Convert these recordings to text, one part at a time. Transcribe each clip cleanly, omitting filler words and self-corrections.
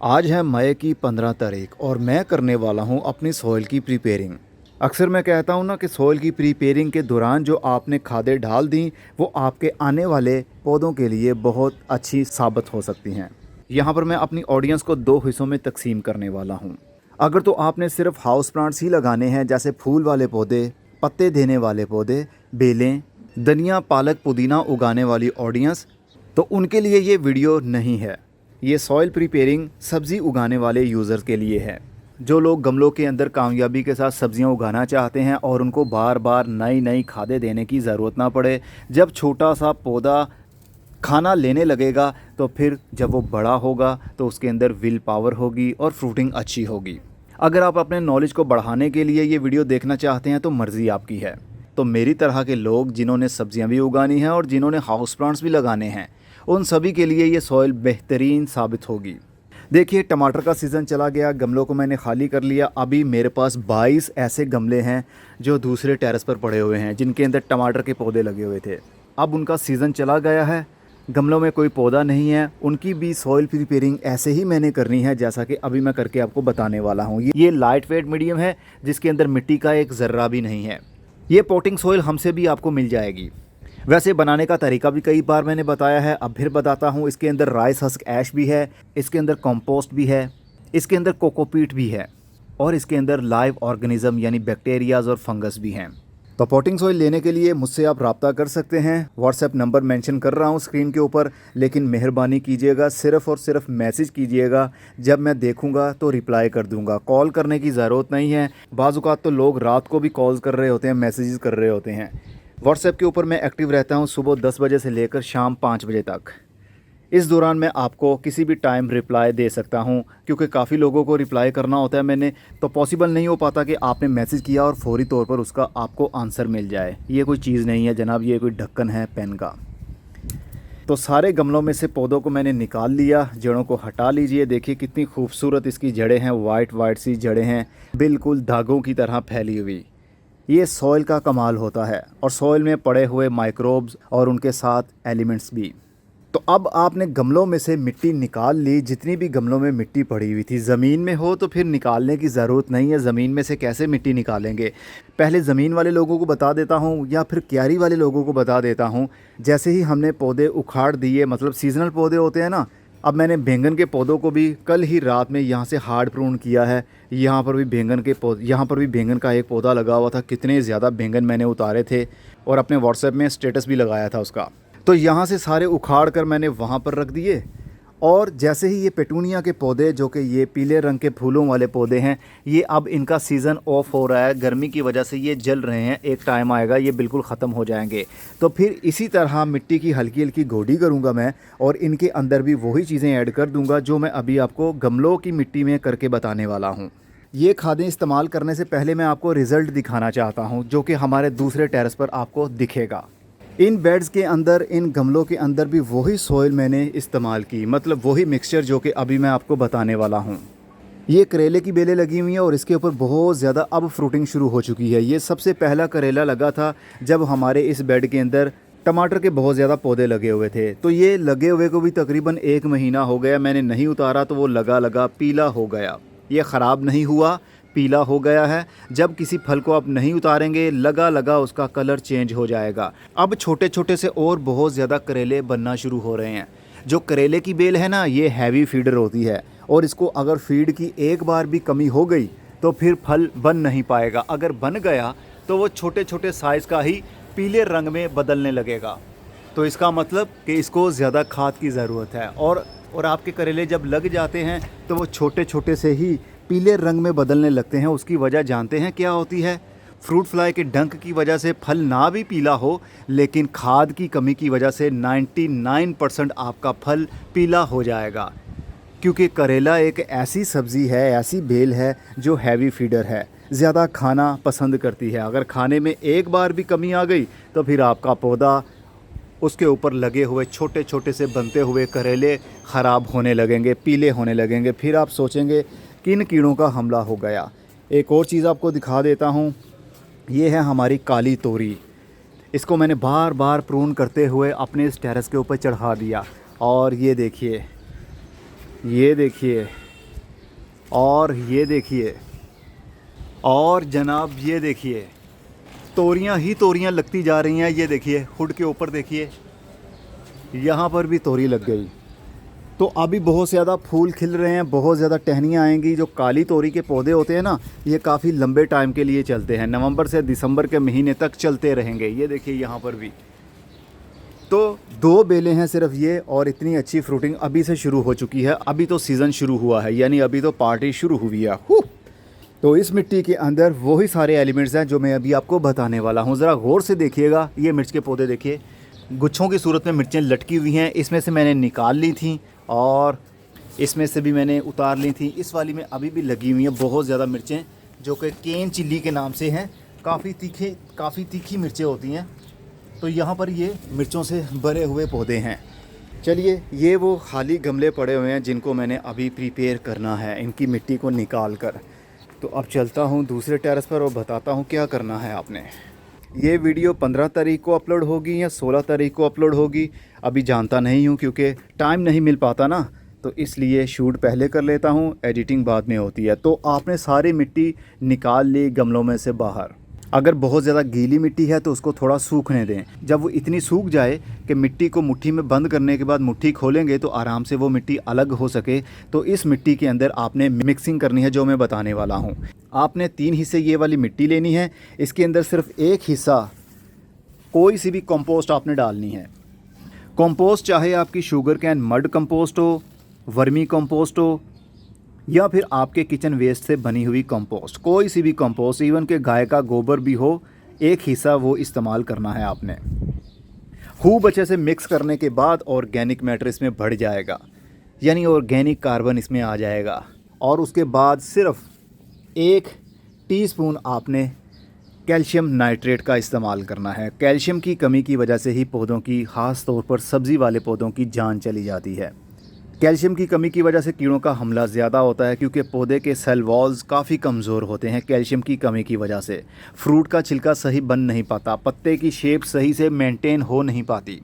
आज है मई की 15 तारीख और मैं करने वाला हूं अपनी सॉइल की प्रिपेयरिंग। अक्सर मैं कहता हूं ना कि सॉइल की प्रिपेयरिंग के दौरान जो आपने खादें डाल दी वो आपके आने वाले पौधों के लिए बहुत अच्छी साबित हो सकती हैं। यहां पर मैं अपनी ऑडियंस को दो हिस्सों में तकसीम करने वाला हूं। अगर तो आपने सिर्फ हाउस प्लांट्स ही लगाने हैं, जैसे फूल वाले पौधे, पत्ते देने वाले पौधे, बेलें, धनिया, पालक, पुदीना उगाने वाली ऑडियंस, तो उनके लिए ये वीडियो नहीं है। ये सॉइल प्रिपेयरिंग सब्ज़ी उगाने वाले यूज़र्स के लिए है, जो लोग गमलों के अंदर कामयाबी के साथ सब्जियां उगाना चाहते हैं और उनको बार बार नई नई खादें देने की ज़रूरत ना पड़े। जब छोटा सा पौधा खाना लेने लगेगा तो फिर जब वो बड़ा होगा तो उसके अंदर विल पावर होगी और फ्रूटिंग अच्छी होगी। अगर आप अपने नॉलेज को बढ़ाने के लिए ये वीडियो देखना चाहते हैं तो मर्ज़ी आपकी है। तो मेरी तरह के लोग जिन्होंने सब्जियां भी उगानी हैं और जिन्होंने हाउस प्लांट्स भी लगाने हैं, उन सभी के लिए ये सॉइल बेहतरीन साबित होगी। देखिए, टमाटर का सीज़न चला गया, गमलों को मैंने खाली कर लिया। अभी मेरे पास 22 ऐसे गमले हैं जो दूसरे टेरेस पर पड़े हुए हैं, जिनके अंदर टमाटर के पौधे लगे हुए थे। अब उनका सीज़न चला गया है, गमलों में कोई पौधा नहीं है, उनकी भी सॉइल प्रिपेयरिंग ऐसे ही मैंने करनी है जैसा कि अभी मैं करके आपको बताने वाला हूँ। ये लाइट वेट मीडियम है जिसके अंदर मिट्टी का एक ज़र्रा भी नहीं है। ये पोटिंग सॉइल हमसे भी आपको मिल जाएगी। वैसे बनाने का तरीका भी कई बार मैंने बताया है, अब फिर बताता हूँ। इसके अंदर राइस हस्क ऐश भी है, इसके अंदर कंपोस्ट भी है, इसके अंदर कोकोपीट भी है और इसके अंदर लाइव ऑर्गेनिज्म यानी बैक्टीरियाज और फंगस भी हैं। तो पोटिंग सॉइल लेने के लिए मुझसे आप रब्ता कर सकते हैं। व्हाट्सएप नंबर मेंशन कर रहा हूँ स्क्रीन के ऊपर, लेकिन मेहरबानी कीजिएगा, सिर्फ़ और सिर्फ मैसेज कीजिएगा। जब मैं देखूंगा तो रिप्लाई कर दूंगा, कॉल करने की ज़रूरत नहीं है। बाज़ औक़ात तो लोग रात को भी कॉल्स कर रहे होते हैं, मैसेजेस कर रहे होते हैं। व्हाट्सएप के ऊपर मैं एक्टिव रहता हूँ सुबह 10 बजे से लेकर शाम 5 बजे तक। इस दौरान मैं आपको किसी भी टाइम रिप्लाई दे सकता हूं, क्योंकि काफ़ी लोगों को रिप्लाई करना होता है मैंने, तो पॉसिबल नहीं हो पाता कि आपने मैसेज किया और फौरी तौर पर उसका आपको आंसर मिल जाए। ये कोई चीज़ नहीं है जनाब, ये कोई ढक्कन है पेन का। तो सारे गमलों में से पौधों को मैंने निकाल लिया, जड़ों को हटा लीजिए। देखिए कितनी खूबसूरत इसकी जड़ें हैं, वाइट सी जड़ें हैं, बिल्कुल धागों की तरह फैली हुई। ये सॉइल का कमाल होता है, और सॉइल में पड़े हुए माइक्रोब्स और उनके साथ एलिमेंट्स भी। तो अब आपने गमलों में से मिट्टी निकाल ली, जितनी भी गमलों में मिट्टी पड़ी हुई थी। ज़मीन में हो तो फिर निकालने की ज़रूरत नहीं है। ज़मीन में से कैसे मिट्टी निकालेंगे, पहले ज़मीन वाले लोगों को बता देता हूँ या फिर क्यारी वाले लोगों को बता देता हूँ। जैसे ही हमने पौधे उखाड़ दिए, मतलब सीजनल पौधे होते हैं ना, अब मैंने बैंगन के पौधों को भी कल ही रात में यहाँ से हार्ड प्रून किया है। यहाँ पर भी बैंगन का एक पौधा लगा हुआ था। कितने ज़्यादा बैंगन मैंने उतारे थे और अपने व्हाट्सएप में स्टेटस भी लगाया था उसका। तो यहाँ से सारे उखाड़ कर मैंने वहाँ पर रख दिए। और जैसे ही ये पेटूनिया के पौधे, जो कि ये पीले रंग के फूलों वाले पौधे हैं, ये अब इनका सीज़न ऑफ हो रहा है। गर्मी की वजह से ये जल रहे हैं, एक टाइम आएगा ये बिल्कुल ख़त्म हो जाएंगे। तो फिर इसी तरह मिट्टी की हल्की हल्की गोडी करूँगा मैं, और इनके अंदर भी वही चीज़ें ऐड कर दूँगा जो मैं अभी आपको गमलों की मिट्टी में करके बताने वाला हूँ। ये खादें इस्तेमाल करने से पहले मैं आपको रिज़ल्ट दिखाना चाहता हूँ, जो कि हमारे दूसरे टेरेस पर आपको दिखेगा। इन बेड्स के अंदर, इन गमलों के अंदर भी वही सॉइल मैंने इस्तेमाल की, मतलब वही मिक्सचर जो कि अभी मैं आपको बताने वाला हूँ। ये करेले की बेलें लगी हुई हैं और इसके ऊपर बहुत ज़्यादा अब फ्रूटिंग शुरू हो चुकी है। ये सबसे पहला करेला लगा था जब हमारे इस बेड के अंदर टमाटर के बहुत ज़्यादा पौधे लगे हुए थे। तो ये लगे हुए को भी तकरीबन 1 महीना हो गया, मैंने नहीं उतारा तो वो लगा पीला हो गया। ये ख़राब नहीं हुआ, पीला हो गया है। जब किसी फल को आप नहीं उतारेंगे, लगा उसका कलर चेंज हो जाएगा। अब छोटे छोटे से और बहुत ज़्यादा करेले बनना शुरू हो रहे हैं। जो करेले की बेल है ना, ये हैवी फीडर होती है, और इसको अगर फीड की एक बार भी कमी हो गई तो फिर फल बन नहीं पाएगा। अगर बन गया तो वो छोटे छोटे साइज़ का ही पीले रंग में बदलने लगेगा। तो इसका मतलब कि इसको ज़्यादा खाद की ज़रूरत है। और आपके करेले जब लग जाते हैं तो वो छोटे छोटे से ही पीले रंग में बदलने लगते हैं। उसकी वजह जानते हैं क्या होती है? फ्रूट फ्लाई के डंक की वजह से फल ना भी पीला हो, लेकिन खाद की कमी की वजह से 99% आपका फल पीला हो जाएगा। क्योंकि करेला एक ऐसी सब्ज़ी है, ऐसी बेल है जो हैवी फीडर है, ज़्यादा खाना पसंद करती है। अगर खाने में एक बार भी कमी आ गई तो फिर आपका पौधा, उसके ऊपर लगे हुए छोटे छोटे से बनते हुए करेले ख़राब होने लगेंगे, पीले होने लगेंगे। फिर आप सोचेंगे किन कीड़ों का हमला हो गया। एक और चीज़ आपको दिखा देता हूँ, ये है हमारी काली तोरी। इसको मैंने बार बार प्रून करते हुए अपने इस टेरेस के ऊपर चढ़ा दिया, और ये देखिए और ये देखिए, और जनाब ये देखिए, तोरियां ही तोरियां लगती जा रही हैं। ये देखिए हुड के ऊपर देखिए, यहाँ पर भी तोरी लग गई। तो अभी बहुत ज़्यादा फूल खिल रहे हैं, बहुत ज़्यादा टहनियाँ आएंगी। जो काली तोरी के पौधे होते हैं ना, ये काफ़ी लंबे टाइम के लिए चलते हैं, नवंबर से दिसंबर के महीने तक चलते रहेंगे। ये देखिए यहाँ पर भी तो 2 बेलें हैं सिर्फ ये, और इतनी अच्छी फ्रूटिंग अभी से शुरू हो चुकी है। अभी तो सीज़न शुरू हुआ है, यानी अभी तो पार्टी शुरू हुई है। तो इस मिट्टी के अंदर वही सारे एलिमेंट्स हैं जो मैं अभी आपको बताने वाला हूँ। ज़रा गौर से देखिएगा, ये मिर्च के पौधे देखिए, गुच्छों की सूरत में मिर्चें लटकी हुई हैं। इसमें से मैंने निकाल ली थी और इसमें से भी मैंने उतार ली थी। इस वाली में अभी भी लगी हुई हैं बहुत ज़्यादा मिर्चें, जो कि केन चिल्ली के नाम से हैं। काफ़ी तीखी मिर्चें होती हैं। तो यहाँ पर ये मिर्चों से भरे हुए पौधे हैं। चलिए, ये वो खाली गमले पड़े हुए हैं जिनको मैंने अभी प्रिपेयर करना है, इनकी मिट्टी को निकाल कर। तो अब चलता हूँ दूसरे टेरेस पर और बताता हूँ क्या करना है आपने। ये वीडियो 15 तारीख को अपलोड होगी या 16 तारीख को अपलोड होगी, अभी जानता नहीं हूँ, क्योंकि टाइम नहीं मिल पाता ना, तो इसलिए शूट पहले कर लेता हूँ, एडिटिंग बाद में होती है। तो आपने सारी मिट्टी निकाल ली गमलों में से बाहर। अगर बहुत ज़्यादा गीली मिट्टी है तो उसको थोड़ा सूखने दें। जब वो इतनी सूख जाए कि मिट्टी को मुट्ठी में बंद करने के बाद मुट्ठी खोलेंगे तो आराम से वो मिट्टी अलग हो सके, तो इस मिट्टी के अंदर आपने मिक्सिंग करनी है जो मैं बताने वाला हूँ। आपने 3 हिस्से ये वाली मिट्टी लेनी है। इसके अंदर सिर्फ 1 हिस्सा कोई सी भी कंपोस्ट आपने डालनी है। कंपोस्ट चाहे आपकी शुगर कैन मड कंपोस्ट हो, वर्मी कंपोस्ट हो, या फिर आपके किचन वेस्ट से बनी हुई कंपोस्ट, कोई सी भी कंपोस्ट, इवन के गाय का गोबर भी हो, 1 हिस्सा वो इस्तेमाल करना है आपने। खूब अच्छे से मिक्स करने के बाद ऑर्गेनिक मैटर इसमें बढ़ जाएगा, यानी ऑर्गेनिक कार्बन इसमें आ जाएगा। और उसके बाद सिर्फ 1 टीस्पून आपने कैल्शियम नाइट्रेट का इस्तेमाल करना है। कैल्शियम की कमी की वजह से ही पौधों की, ख़ास तौर पर सब्ज़ी वाले पौधों की जान चली जाती है। कैल्शियम की कमी की वजह से कीड़ों का हमला ज़्यादा होता है, क्योंकि पौधे के सेल वॉल्स काफ़ी कमज़ोर होते हैं कैल्शियम की कमी की वजह से। फ्रूट का छिलका सही बन नहीं पाता, पत्ते की शेप सही से मेंटेन हो नहीं पाती।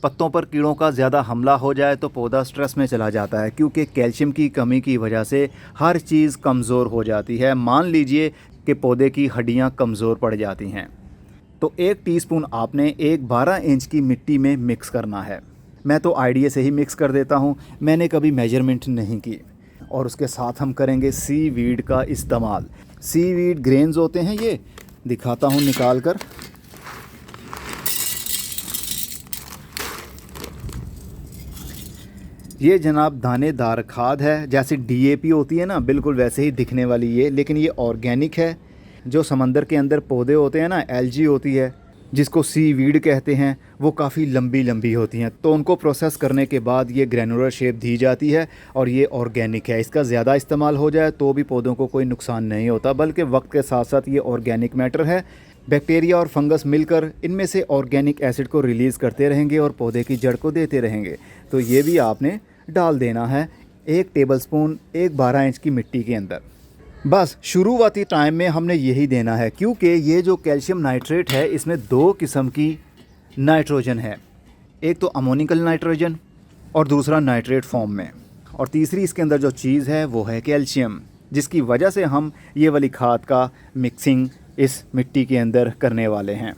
पत्तों पर कीड़ों का ज़्यादा हमला हो जाए तो पौधा स्ट्रेस में चला जाता है, क्योंकि कैल्शियम की कमी की वजह से हर चीज़ कमज़ोर हो जाती है। मान लीजिए कि पौधे की हड्डियाँ कमज़ोर पड़ जाती हैं। तो 1 टीस्पून आपने 12 इंच की मिट्टी में मिक्स करना है। मैं तो आइडिया से ही मिक्स कर देता हूँ, मैंने कभी मेजरमेंट नहीं की। और उसके साथ हम करेंगे सीवीड का इस्तेमाल। सीवीड ग्रेन्स होते हैं, ये दिखाता हूँ निकाल कर। ये जनाब दानेदार खाद है, जैसे डीएपी होती है ना, बिल्कुल वैसे ही दिखने वाली ये, लेकिन ये ऑर्गेनिक है। जो समंदर के अंदर पौधे होते हैं ना, एल्गी होती है जिसको सीवीड कहते हैं, वो काफ़ी लंबी लंबी होती हैं। तो उनको प्रोसेस करने के बाद ये ग्रैनुलर शेप दी जाती है और ये ऑर्गेनिक है। इसका ज़्यादा इस्तेमाल हो जाए तो भी पौधों को कोई नुकसान नहीं होता, बल्कि वक्त के साथ साथ ये ऑर्गेनिक मैटर है। बैक्टीरिया और फंगस मिलकर इनमें से ऑर्गेनिक एसिड को रिलीज़ करते रहेंगे और पौधे की जड़ को देते रहेंगे। तो ये भी आपने डाल देना है 1 टेबलस्पून 12 इंच की मिट्टी के अंदर। बस शुरुआती टाइम में हमने यही देना है, क्योंकि ये जो कैल्शियम नाइट्रेट है इसमें 2 किस्म की नाइट्रोजन है। एक तो अमोनिकल नाइट्रोजन और दूसरा नाइट्रेट फॉर्म में, और तीसरी इसके अंदर जो चीज़ है वो है कैल्शियम, जिसकी वजह से हम ये वाली खाद का मिक्सिंग इस मिट्टी के अंदर करने वाले हैं।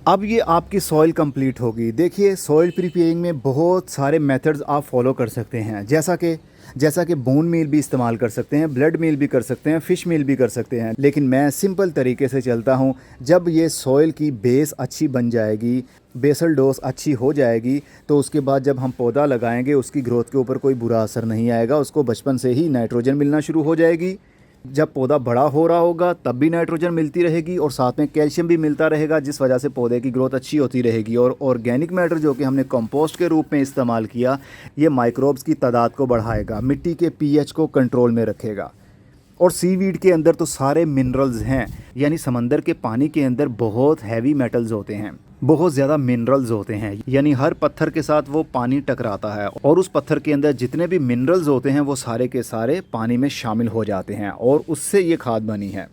अब ये आपकी सॉइल कंप्लीट होगी। देखिए, सॉइल प्रिपेयरिंग में बहुत सारे मेथड्स आप फॉलो कर सकते हैं, जैसा कि बोन मील भी इस्तेमाल कर सकते हैं, ब्लड मील भी कर सकते हैं, फ़िश मील भी कर सकते हैं, लेकिन मैं सिंपल तरीके से चलता हूँ। जब ये सॉइल की बेस अच्छी बन जाएगी, बेसल डोज अच्छी हो जाएगी, तो उसके बाद जब हम पौधा लगाएंगे उसकी ग्रोथ के ऊपर कोई बुरा असर नहीं आएगा। उसको बचपन से ही नाइट्रोजन मिलना शुरू हो जाएगी। जब पौधा बड़ा हो रहा होगा तब भी नाइट्रोजन मिलती रहेगी और साथ में कैल्शियम भी मिलता रहेगा, जिस वजह से पौधे की ग्रोथ अच्छी होती रहेगी। और ऑर्गेनिक मैटर जो कि हमने कंपोस्ट के रूप में इस्तेमाल किया, ये माइक्रोब्स की तादाद को बढ़ाएगा, मिट्टी के पीएच को कंट्रोल में रखेगा। और सीवीड के अंदर तो सारे मिनरल्स हैं, यानी समंदर के पानी के अंदर बहुत हैवी मेटल्स होते हैं, बहुत ज़्यादा मिनरल्स होते हैं, यानी हर पत्थर के साथ वो पानी टकराता है और उस पत्थर के अंदर जितने भी मिनरल्स होते हैं वो सारे के सारे पानी में शामिल हो जाते हैं और उससे ये खाद बनी है।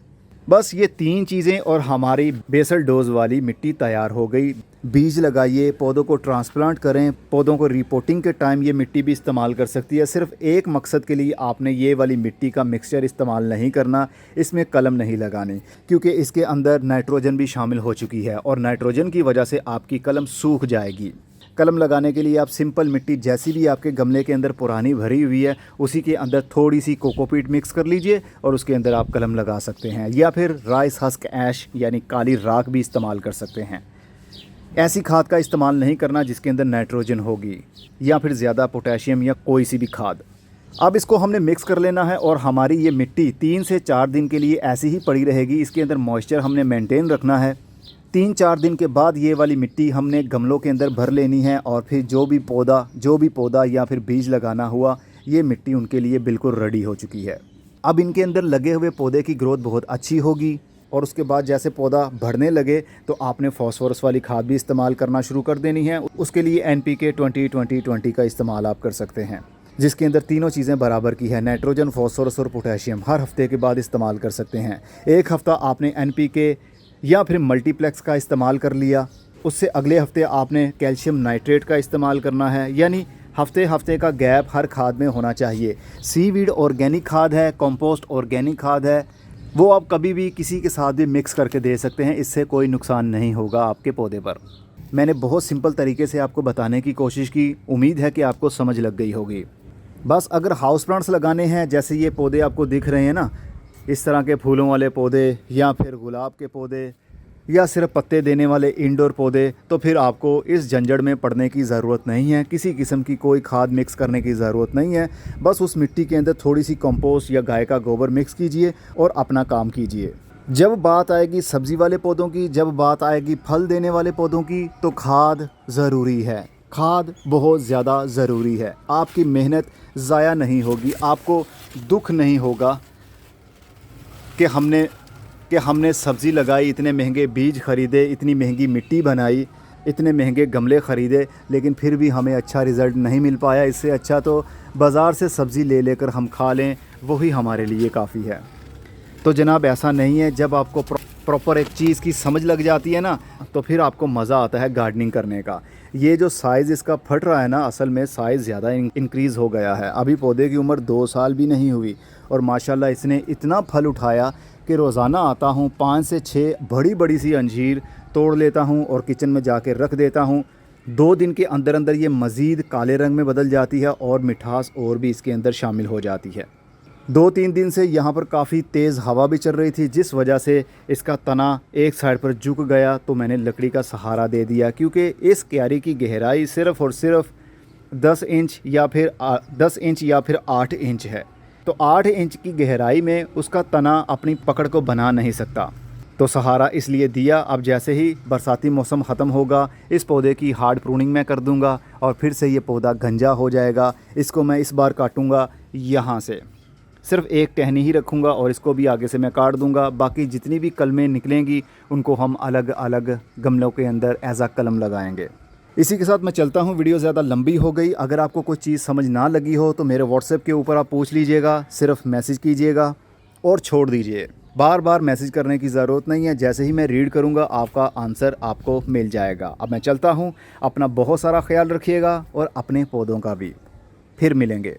बस ये 3 चीज़ें और हमारी बेसल डोज वाली मिट्टी तैयार हो गई। बीज लगाइए, पौधों को ट्रांसप्लांट करें, पौधों को रिपोर्टिंग के टाइम ये मिट्टी भी इस्तेमाल कर सकती है। सिर्फ एक मकसद के लिए आपने ये वाली मिट्टी का मिक्सचर इस्तेमाल नहीं करना, इसमें कलम नहीं लगानी, क्योंकि इसके अंदर नाइट्रोजन भी शामिल हो चुकी है और नाइट्रोजन की वजह से आपकी कलम सूख जाएगी। कलम लगाने के लिए आप सिंपल मिट्टी जैसी भी आपके गमले के अंदर पुरानी भरी हुई है, उसी के अंदर थोड़ी सी कोकोपीट मिक्स कर लीजिए और उसके अंदर आप कलम लगा सकते हैं, या फिर राइस हस्क ऐश यानी काली राख भी इस्तेमाल कर सकते हैं। ऐसी खाद का इस्तेमाल नहीं करना जिसके अंदर नाइट्रोजन होगी या फिर ज़्यादा पोटेशियम या कोई सी भी खाद। अब इसको हमने मिक्स कर लेना है और हमारी ये मिट्टी 3 से 4 दिन के लिए ऐसी ही पड़ी रहेगी। इसके अंदर मॉइस्चर हमने मेंटेन रखना है। 3-4 दिन के बाद ये वाली मिट्टी हमने गमलों के अंदर भर लेनी है और फिर जो भी पौधा या फिर बीज लगाना हुआ, ये मिट्टी उनके लिए बिल्कुल रेडी हो चुकी है। अब इनके अंदर लगे हुए पौधे की ग्रोथ बहुत अच्छी होगी और उसके बाद जैसे पौधा बढ़ने लगे तो आपने फास्फोरस वाली खाद भी इस्तेमाल करना शुरू कर देनी है। उसके लिए NPK 20-20-20 का इस्तेमाल आप कर सकते हैं, जिसके अंदर तीनों चीज़ें बराबर की है, नाइट्रोजन, फास्फोरस और पोटेशियम। हर हफ्ते के बाद इस्तेमाल कर सकते हैं। एक हफ़्ता आपने NPK या फिर मल्टीप्लेक्स का इस्तेमाल कर लिया, उससे अगले हफ्ते आपने कैल्शियम नाइट्रेट का इस्तेमाल करना है, यानी हफ्ते का गैप हर खाद में होना चाहिए। सीवीड ऑर्गेनिक खाद है, कंपोस्ट ऑर्गेनिक खाद है, वो आप कभी भी किसी के साथ भी मिक्स करके दे सकते हैं, इससे कोई नुकसान नहीं होगा आपके पौधे पर। मैंने बहुत सिंपल तरीके से आपको बताने की कोशिश की, उम्मीद है कि आपको समझ लग गई होगी। बस अगर हाउस प्लांट्स लगाने हैं, जैसे ये पौधे आपको दिख रहे हैं ना, इस तरह के फूलों वाले पौधे या फिर गुलाब के पौधे या सिर्फ पत्ते देने वाले इंडोर पौधे, तो फिर आपको इस झंझट में पड़ने की ज़रूरत नहीं है। किसी किस्म की कोई खाद मिक्स करने की ज़रूरत नहीं है। बस उस मिट्टी के अंदर थोड़ी सी कंपोस्ट या गाय का गोबर मिक्स कीजिए और अपना काम कीजिए। जब बात आएगी सब्ज़ी वाले पौधों की, जब बात आएगी फल देने वाले पौधों की, तो खाद ज़रूरी है। खाद बहुत ज़्यादा ज़रूरी है। आपकी मेहनत ज़ाया नहीं होगी, आपको दुख नहीं होगा कि हमने सब्ज़ी लगाई, इतने महंगे बीज ख़रीदे, इतनी महंगी मिट्टी बनाई, इतने महंगे गमले ख़रीदे, लेकिन फिर भी हमें अच्छा रिज़ल्ट नहीं मिल पाया। इससे अच्छा तो बाज़ार से सब्ज़ी ले लेकर हम खा लें, वही हमारे लिए काफ़ी है। तो जनाब ऐसा नहीं है। जब आपको प्रॉपर एक चीज़ की समझ लग जाती है ना, तो फिर आपको मज़ा आता है गार्डनिंग करने का। ये जो साइज़ इसका फट रहा है ना, असल में साइज़ ज़्यादा इंक्रीज़ हो गया है। अभी पौधे की उम्र 2 साल भी नहीं हुई और माशाल्लाह इसने इतना फल उठाया कि रोज़ाना आता हूँ, 5 से 6 बड़ी सी अंजीर तोड़ लेता हूँ और किचन में जाके रख देता हूँ। 2 दिन के अंदर अंदर ये मज़ीद काले रंग में बदल जाती है और मिठास और भी इसके अंदर शामिल हो जाती है। 2-3 दिन से यहाँ पर काफ़ी तेज़ हवा भी चल रही थी, जिस वजह से इसका तना एक साइड पर झुक गया, तो मैंने लकड़ी का सहारा दे दिया, क्योंकि इस क्यारी की गहराई सिर्फ़ और सिर्फ 10 इंच या फिर 8 इंच है। तो 8 इंच की गहराई में उसका तना अपनी पकड़ को बना नहीं सकता, तो सहारा इसलिए दिया। अब जैसे ही बरसाती मौसम ख़त्म होगा, इस पौधे की हार्ड प्रूनिंग मैं कर दूंगा और फिर से ये पौधा गंजा हो जाएगा। इसको मैं इस बार काटूंगा यहाँ से, सिर्फ एक टहनी ही रखूँगा और इसको भी आगे से मैं काट दूँगा। बाकी जितनी भी कलमें निकलेंगी उनको हम अलग अलग गमलों के अंदर एज आ कलम लगाएंगे। इसी के साथ मैं चलता हूँ, वीडियो ज़्यादा लंबी हो गई। अगर आपको कोई चीज़ समझ ना लगी हो तो मेरे व्हाट्सएप के ऊपर आप पूछ लीजिएगा, सिर्फ मैसेज कीजिएगा और छोड़ दीजिए। बार बार मैसेज करने की ज़रूरत नहीं है, जैसे ही मैं रीड करूँगा आपका आंसर आपको मिल जाएगा। अब मैं चलता हूँ, अपना बहुत सारा ख्याल रखिएगा और अपने पौधों का भी। फिर मिलेंगे।